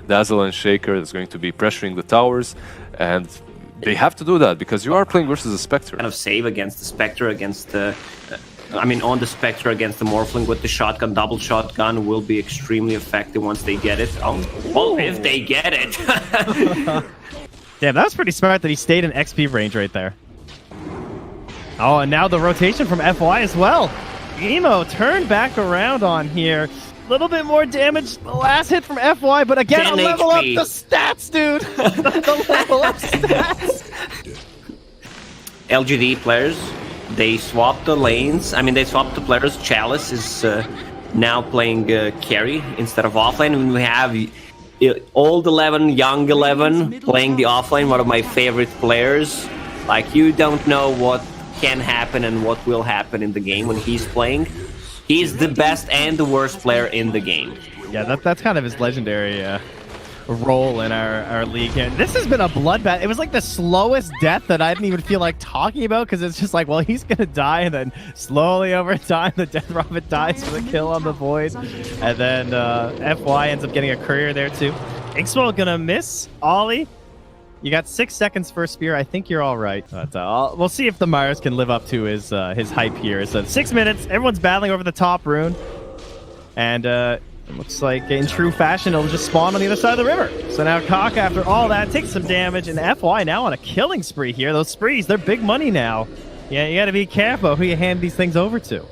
Dazzle and Shaker that's going to be pressuring the towers, and they have to do that because you are playing versus a Spectre. Kind of save against the Spectre, against the... I mean, on the Spectre against the Morphling with the shotgun, double shotgun will be extremely effective once they get it. Oh, well, if they get it. Damn, that was pretty smart that he stayed in XP range right there. Oh, and now the rotation from FY as well. Emo turned back around on here. A little bit more damage. The last hit from FY, but again, I'll level up the stats, dude. The level up stats. LGD players, they swapped the lanes. I mean, they swapped the players. Chalice is now playing carry instead of offlane. And we have old 11, young 11 playing the offlane, one of my favorite players. Like, you don't know what can happen and what will happen in the game when he's playing. He's the best and the worst player in the game. Yeah, that's kind of his legendary role in our league here. This has been a bloodbath. It was like the slowest death that I didn't even feel like talking about, because it's just like, well, he's gonna die, and then slowly over time the Death Prophet dies for the kill on the Void, and then FY ends up getting a courier there too. Inkswell gonna miss Ollie. You got 6 seconds for a spear. I think you're all right. But we'll see if the Mars can live up to his hype here. So 6 minutes. Everyone's battling over the top rune. And it looks like in true fashion, it'll just spawn on the other side of the river. So now Kaka, after all that, takes some damage. And FY now on a killing spree here. Those sprees, they're big money now. Yeah, you got to be careful who you hand these things over to.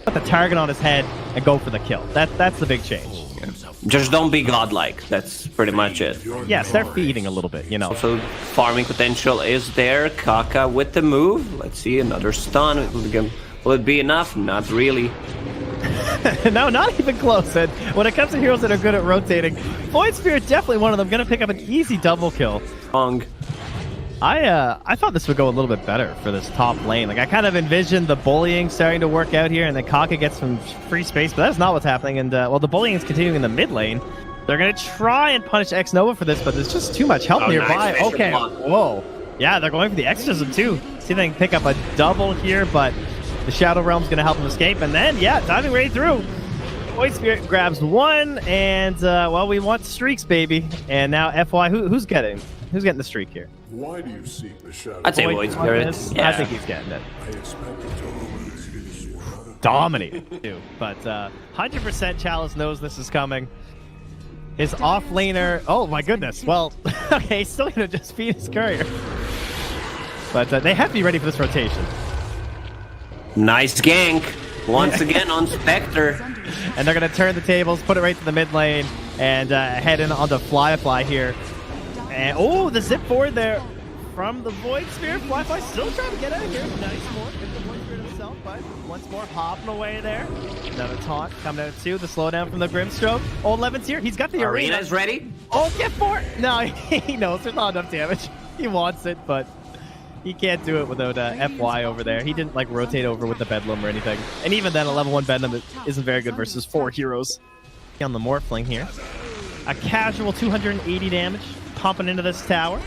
Put the target on his head and go for the kill. That's the big change. Just don't be godlike. That's pretty much it. Yeah, start feeding a little bit, you know. So farming potential is there. Kaka with the move. Let's see, another stun. Will it be enough? Not really. No, not even close. And when it comes to heroes that are good at rotating, Void Spirit definitely one of them. Going to pick up an easy double kill. Wrong. I thought this would go a little bit better for this top lane. Like, I kind of envisioned the bullying starting to work out here, and then Kaka gets some free space, but that's not what's happening. And, well, the bullying is continuing in the mid lane. They're going to try and punish Xnova for this, but there's just too much help nearby. Nice okay, whoa. Yeah, they're going for the exorcism, too. See if they can pick up a double here, but the Shadow Realm's going to help them escape. And then, yeah, diving right through. Void Spirit grabs one, and, well, we want streaks, baby. And now FY, who's getting the streak here? Why do you seek the shadow? I'd say Void Spirit. Yeah. I think he's getting it. Dominating, too. But 100% Chalice knows this is coming. His off laner. Oh my goodness. Well, okay, he's still gonna just feed his courier. But they have to be ready for this rotation. Nice gank once again on Spectre. And they're gonna turn the tables, put it right to the mid lane, and head in onto Flyfly here. And oh, the zip forward there from the Void Spirit. Flyfly still trying to get out of here. Nice more. Get the Void Spirit himself, but once more hopping away there. Another taunt coming out too. The slowdown from the Grimstroke. Old Levin's here. He's got the arena. Arena's ready. Oh, get for it. No, he knows there's not enough damage. He wants it, but he can't do it without FY over there. He didn't like rotate over with the Bedlam or anything. And even then, a level 1 Bedlam isn't very good versus 4 heroes. On the Morphling here. A casual 280 damage. Pumping into this tower.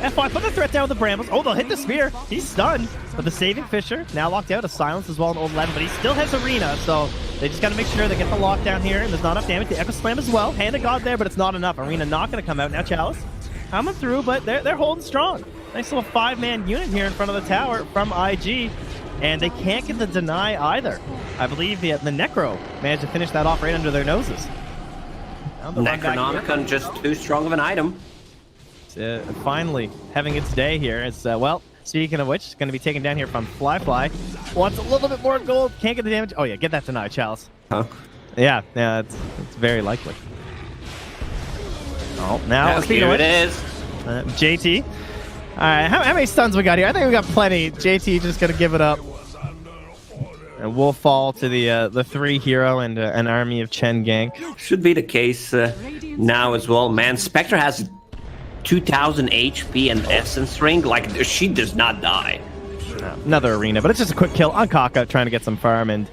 FY put the threat down with the Brambles. Oh, they'll hit the spear. He's stunned. But the Saving Fisher now locked out. A silence as well in Old 11, but he still has Arena, so they just got to make sure they get the lockdown here, and there's not enough damage. The Echo Slam as well. Hand of God there, but it's not enough. Arena not going to come out. Now Chalice coming through, but they're holding strong. Nice little 5-man unit here in front of the tower from IG, and they can't get the deny either. I believe the Necro managed to finish that off right under their noses. Necronomicon just too strong of an item. Finally having its day here. It's well, speaking of which, it's going to be taken down here from Flyfly. Wants a little bit more gold. Can't get the damage. Oh yeah, get that denied, Chalice. Huh? Yeah, it's very likely. Oh, now here it is. JT. All right, how many stuns we got here? I think we got plenty. JT just going to give it up. And we'll fall to the 3 hero and an army of Chen gank. Should be the case now as well. Man, Spectre has 2000 HP and Essence Ring. Like, she does not die. Another Arena, but it's just a quick kill on Kaka trying to get some farm. And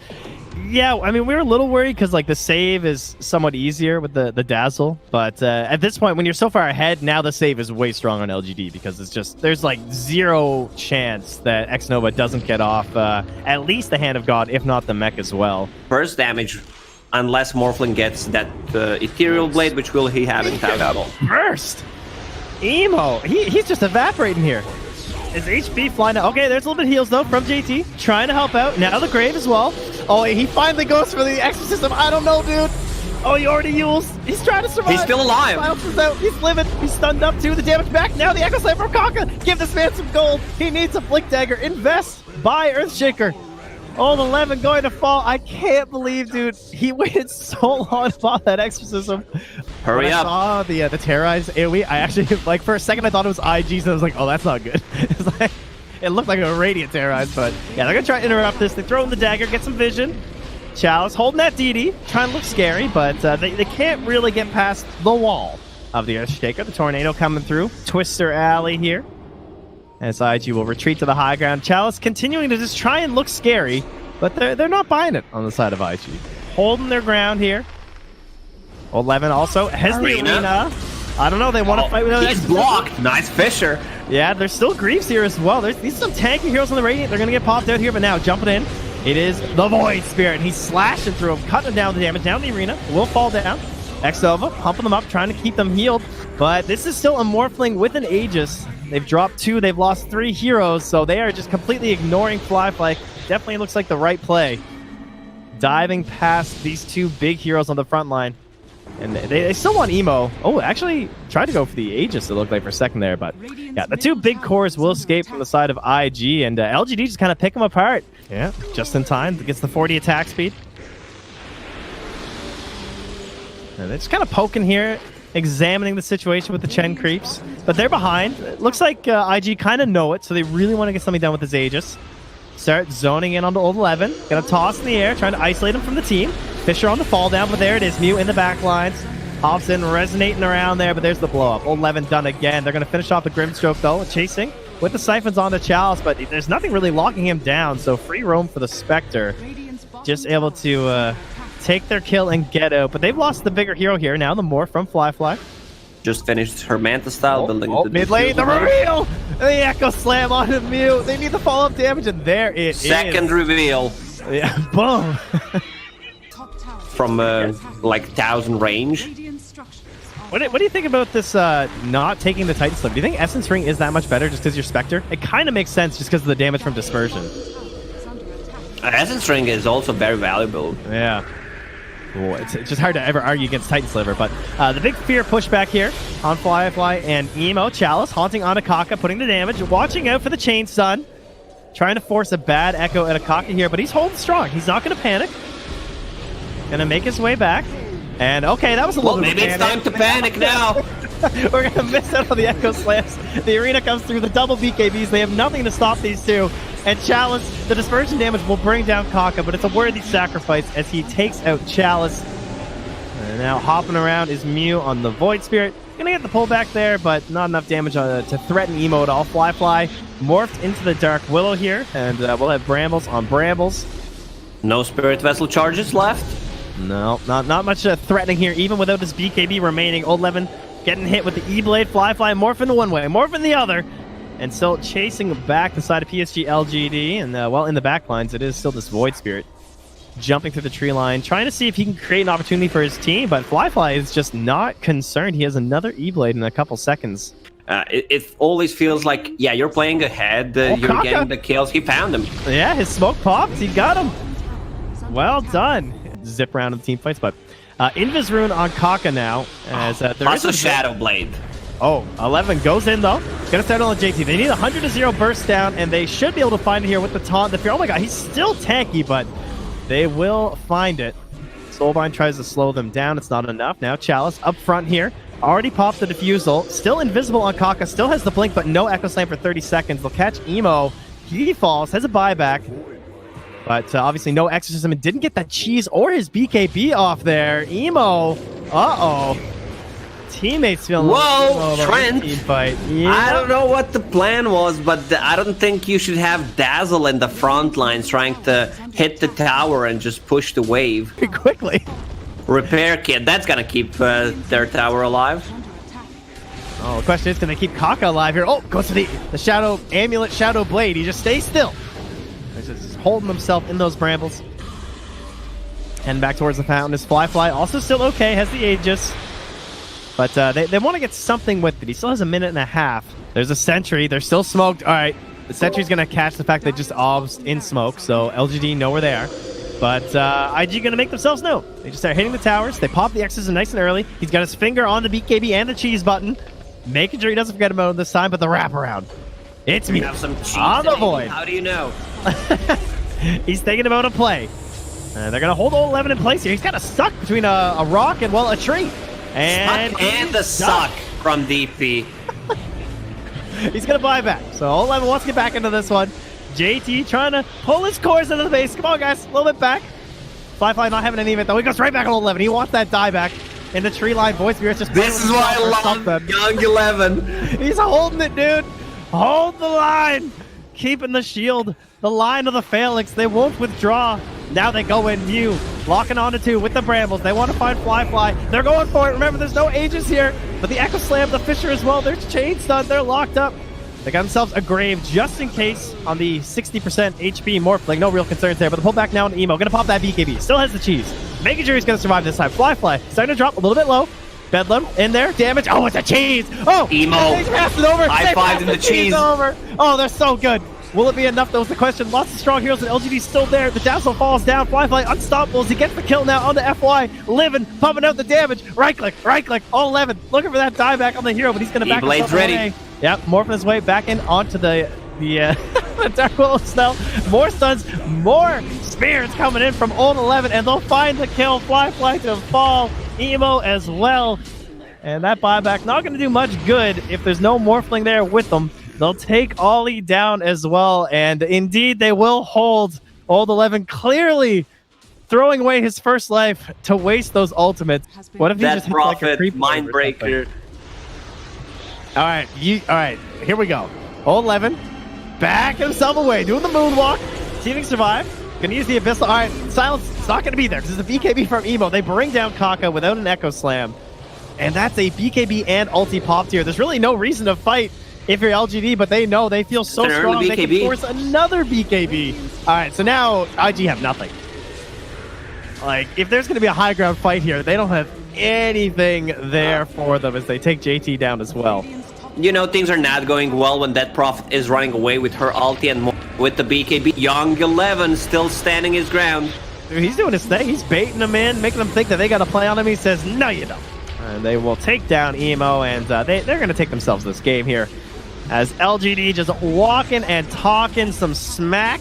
yeah, I mean, we were a little worried because like the save is somewhat easier with the Dazzle, but at this point when you're so far ahead, now the save is way strong on LGD because it's just there's like 0 chance that Xnova doesn't get off at least the Hand of God, if not the mech as well. Burst damage unless Morphling gets that Ethereal Blade, which will he have in 1000 gold. Burst! Emo! He's just evaporating here. His HP flying out. Okay, there's a little bit of heals, though, from JT. Trying to help out. Now the Grave as well. Oh, he finally goes for the Exorcism. I don't know, dude. Oh, he already used. He's trying to survive. He's still alive. Bounces out. He's living. He's stunned up, too. The damage back. Now the Echo Slam from Kaka. Give this man some gold. He needs a Blink Dagger. Invest. Buy Earthshaker. Old 11 going to fall. I can't believe, dude. He waited so long to pop that Exorcism. Hurry when up. I saw the Terrorize AoE, I actually, like, for a second I thought it was IG, so I was like, oh, that's not good. It's like, it looked like a Radiant Terrorize, but yeah, they're going to try to interrupt this. They throw in the dagger, get some vision. Chalice holding that DD, trying to look scary, but they can't really get past the wall of the Earthshaker. The Tornado coming through. Twister Alley here. As IG will retreat to the high ground. Chalice continuing to just try and look scary, but they're not buying it on the side of IG. Holding their ground here. 11 also has the arena. I don't know, they want to fight with He's blocked. Nice Fisher. Yeah, there's still Greaves here as well. These are some tanky heroes on the Radiant. They're going to get popped out here, but now jumping in. It is the Void Spirit. He's slashing through him, cutting down the damage. Down the arena. Will fall down. Xova pumping them up, trying to keep them healed. But this is still a Morphling with an Aegis. They've dropped 2. They've lost 3 heroes, so they are just completely ignoring Flyfly. Definitely looks like the right play. Diving past these 2 big heroes on the front line. And they still want Emo. Oh, actually tried to go for the Aegis, it looked like, for a second there. But yeah, the 2 big cores will escape from the side of IG, and LGD just kind of pick them apart. Yeah, just in time. Gets the 40 attack speed. And they're just kind of poking here, examining the situation with the Chen creeps. But they're behind. It looks like IG kind of know it, so they really want to get something done with this Aegis. Start zoning in on the old 11. Gonna toss in the air, trying to isolate him from the team. Fisher on the fall down, but there it is. Mew in the back lines. Hops in, resonating around there, but there's the blow up. Old 11 done again. They're gonna finish off the Grimstroke though, chasing with the Siphons on the Chalice, but there's nothing really locking him down, so free roam for the Spectre. Just able to take their kill and get out, but they've lost the bigger hero here now, the Morph from Flyfly. Just finished her Manta style building. Mid lane, the reveal! The Echo Slam on him, Mew. They need the follow-up damage, and there it is. Second reveal. Yeah, boom. From like 1,000 range. What do you think about this not taking the Titan Slip? Do you think Essence Ring is that much better just because you're Spectre? It kind of makes sense just because of the damage from Dispersion. Essence Ring is also very valuable. Yeah. Cool. It's just hard to ever argue against Titan Sliver, but the big fear pushback here on Flyfly and Emo. Chalice haunting on Akaka, putting the damage, watching out for the Chain Stun. Trying to force a bad echo at Akaka here, but he's holding strong. He's not going to panic. Gonna make his way back. And okay, that was a little bit maybe it's time to panic now. We're gonna miss out on the Echo Slams. The arena comes through, the double BKBs. They have nothing to stop these 2. And Chalice, the dispersion damage will bring down Kaka, but it's a worthy sacrifice as he takes out Chalice. And now hopping around is Mew on the Void Spirit. Gonna get the pullback there, but not enough damage to threaten Emo at all. Flyfly morphed into the Dark Willow here, and we'll have Brambles on Brambles. No Spirit Vessel charges left. No, not much threatening here, even without this BKB remaining. Old 11 getting hit with the E-Blade. Flyfly morphing the one way, morphing the other. And still chasing back the side of PSG.LGD. And, well, in the back lines, it is still this Void Spirit. Jumping through the tree line, trying to see if he can create an opportunity for his team. But Flyfly is just not concerned. He has another E-Blade in a couple seconds. It always feels like, yeah, you're playing ahead. You're Kaka. getting the kills. He found him. Yeah, his smoke popped. He got him. Well done. Zip around in the team fights, but Invis Rune on Kaka now. As there is a Shadow Blade. Oh, 11 goes in though. Gonna start on the JT. They need 100-0 burst down, and they should be able to find it here with the taunt. The fear. Oh my god, he's still tanky, but they will find it. Soulbind tries to slow them down. It's not enough. Now Chalice up front here. Already popped the defusal. Still invisible on Kaka. Still has the blink, but no Echo Slam for 30 seconds. They'll catch Emo. He falls. Has a buyback. But obviously no Exorcism, and didn't get that cheese or his BKB off there. Emo. Uh-oh. Teammates feeling Whoa, Trent. Team fight. Yeah. I don't know what the plan was, but I don't think you should have Dazzle in the front lines trying to hit the tower and just push the wave. Quickly. Repair kit, that's gonna keep their tower alive. Oh, the question is, can they keep Kaka alive here? Oh, goes to the Shadow Amulet, Shadow Blade. He just stays still. He's just holding himself in those brambles. Heading back towards the fountain is Fly. Also still okay, has the Aegis. But they want to get something with it. He still has a minute and a half. There's a sentry. They're still smoked. All right. The sentry's going to catch the fact they just obs in smoke. So LGD know where they are. But IG going to make themselves known. They just start hitting the towers. They pop the X's nice and early. He's got his finger on the BKB and the cheese button. Making sure he doesn't forget about it this time. But the wraparound. It's me. Have some cheese on the void. How do you know? He's thinking about a play. They're going to hold all 11 in place here. He's got a suck between a rock and, well, a tree. And the suck from DP. He's going to buy back. So all 11 wants to get back into this one. JT trying to pull his course into the base. Come on, guys. A little bit back. Fly not having any of it, though. He goes right back on 11. He wants that die back. In the tree line, Voice Spirit's just... This is why I love Young 11. He's holding it, dude. Hold the line. Keeping the shield. The line of the Phalanx. They won't withdraw. Now they go in Mew. Locking onto 2 with the Brambles. They want to find Fly. They're going for it. Remember, there's no Aegis here. But the Echo Slam, the Fisher as well. There's chain stun. They're locked up. They got themselves a grave just in case on the 60% HP Morphling. No real concerns there. But the pullback now on Emo. Gonna pop that BKB. Still has the cheese. Making sure he's gonna survive this time. Fly. Starting to drop a little bit low. Bedlam in there. Damage. Oh, it's a cheese. Oh, Emo. They passed it over. High five in the cheese. Over. Oh, they're so good. Will it be enough? That was the question. Lots of strong heroes, and LGD's still there. The Dazzle falls down. Fly unstoppable as he gets the kill now onto FY. Living, pumping out the damage. Right click. All 11. Looking for that dieback on the hero, but he's going to back himself ready. away. Yep, morphing his way back in onto the Dark Willows now. More stuns, more spears coming in from old 11, and they'll find the kill. Fly to fall. Emo as well. And that buyback not going to do much good if there's no Morphling there with them. They'll take Ollie down as well, and indeed they will hold old 11, clearly throwing away his first life to waste those ultimates. What if he just hits like a creep Mindbreaker? All right, here we go. Old 11, back himself away, doing the moonwalk, see if he can survive. Gonna use the Abyssal. All right, Silence, it's not gonna be there because it's a BKB from Emo. They bring down Kaka without an Echo Slam, and that's a BKB and ulti popped here. There's really no reason to fight if you're LGD, but they know they feel so strong they can force another BKB. All right, so now IG have nothing. Like, if there's going to be a high ground fight here, they don't have anything there for them as they take JT down as well. You know, things are not going well when that Prophet is running away with her ulti and with the BKB. Young 11 still standing his ground. Dude, he's doing his thing. He's baiting them in, making them think that they got to play on him. He says, no, you don't. And they will take down Emo, and they're going to take themselves this game here. As LGD just walking and talking some smack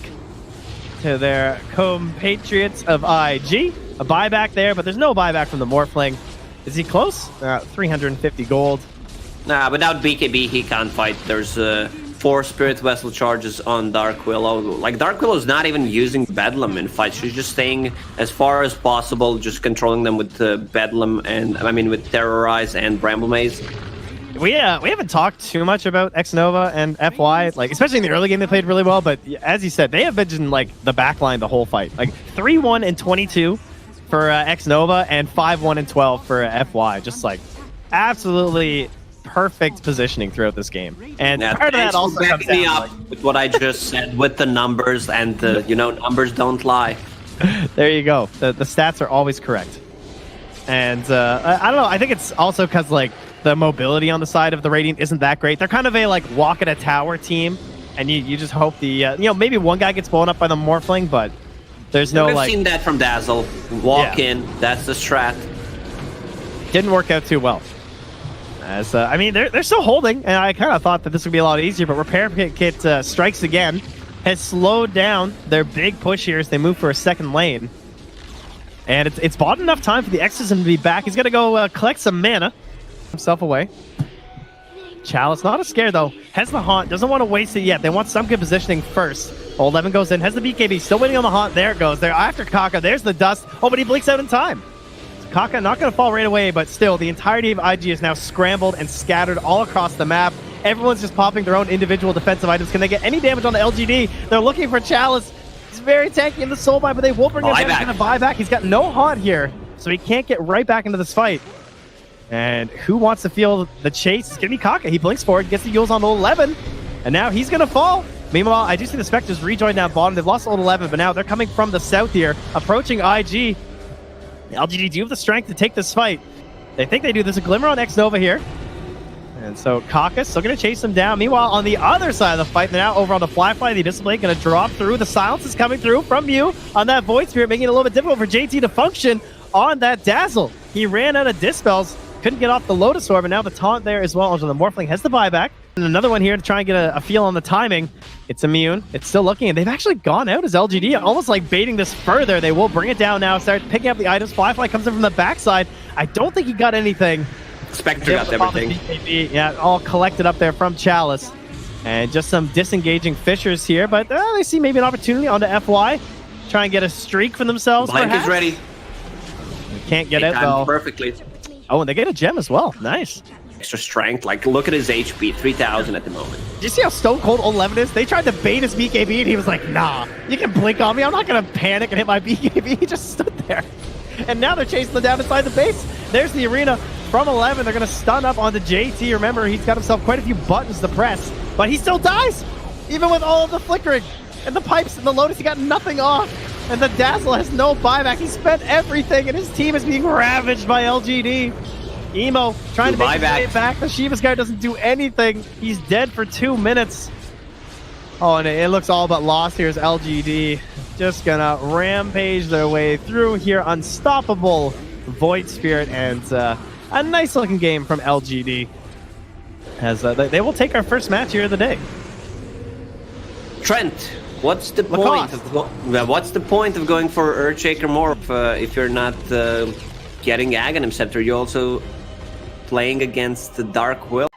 to their compatriots of IG. A buyback there, but there's no buyback from the Morphling. Is he close? 350 gold. Nah, without BKB, he can't fight. There's 4 Spirit Vessel charges on Dark Willow. Like, Dark Willow's not even using Bedlam in fights. She's just staying as far as possible, just controlling them with Bedlam and, with Terrorize and Bramble Maze. We haven't talked too much about Xnova and FY, like, especially in the early game they played really well, but as you said, they have been like the backline the whole fight. Like 3-1 and 22 for Xnova and 5-1 and 12 for FY. Just like absolutely perfect positioning throughout this game. And part of that also comes down up with what I just said with the numbers, and numbers don't lie. There you go. The stats are always correct. And I don't know, I think it's also because like the mobility on the side of the Radiant isn't that great. They're kind of a like walk at a tower team, and you just hope the maybe one guy gets blown up by the Morphling, but there's no We've seen that from Dazzle. Walk in, that's the strat. Didn't work out too well. As they're still holding, and I kind of thought that this would be a lot easier, but Repair Kit strikes again, has slowed down their big push here as they move for a second lane. And it's bought enough time for the Exorcism to be back. He's gonna go collect some mana. Himself away. Chalice, not as scared though. Has the Haunt, doesn't want to waste it yet. They want some good positioning first. Old 11 goes in, has the BKB, still waiting on the Haunt. There it goes. They're after Kaka. There's the dust. Oh, but he blinks out in time. Kaka not going to fall right away, but still, the entirety of IG is now scrambled and scattered all across the map. Everyone's just popping their own individual defensive items. Can they get any damage on the LGD? They're looking for Chalice. He's very tanky in the soul buy, but they will bring him back. He's going to buy back. He's got no Haunt here, so he can't get right back into this fight. And who wants to feel the chase? It's going to be Kaka. He blinks forward, gets the Yules on old 11, and now he's going to fall. Meanwhile, I do see the Spectres rejoin down bottom. They've lost old 11, but now they're coming from the south here, approaching IG. LGD do have the strength to take this fight. They think they do. There's a glimmer on X-Nova here. And so Caucus still going to chase them down. Meanwhile, on the other side of the fight, they're now over on the Fly, the display going to drop through. The silence is coming through from Mew on that Void Spirit, making it a little bit difficult for JT to function on that Dazzle. He ran out of Dispels, couldn't get off the Lotus Orb, and now the taunt there as well. So the Morphling has the buyback. And another one here to try and get a feel on the timing. It's immune. It's still looking, and they've actually gone out as LGD, almost like baiting this further. They will bring it down now, start picking up the items. Fly comes in from the backside. I don't think he got anything. Spectre got everything. BKB, yeah, all collected up there from Chalice. And just some disengaging Fishers here, but they see maybe an opportunity onto FY. Try and get a streak for themselves. Blank is ready. They can't get out though. Perfectly. Oh, and they get a gem as well. Nice. Extra strength. Like, look at his HP, 3,000 at the moment. Did you see how stone cold 11 is? They tried to bait his BKB, and he was like, nah, you can blink on me. I'm not going to panic and hit my BKB. He just stood there. And now they're chasing them down inside the base. There's the arena from 11. They're going to stun up onto JT. Remember, he's got himself quite a few buttons to press, but he still dies, even with all of the flickering. And the pipes and the Lotus, he got nothing off. And the Dazzle has no buyback. He spent everything, and his team is being ravaged by LGD. Emo trying to make his way back. The Shiva's guy doesn't do anything. He's dead for 2 minutes. Oh, and it looks all but lost here as LGD just gonna rampage their way through here. Unstoppable Void Spirit, and a nice looking game from LGD as they will take our first match here of the day. Trent, what's the point of going for Earthshaker Morph if you're not getting Aghanim Scepter? You're also playing against the Dark Will.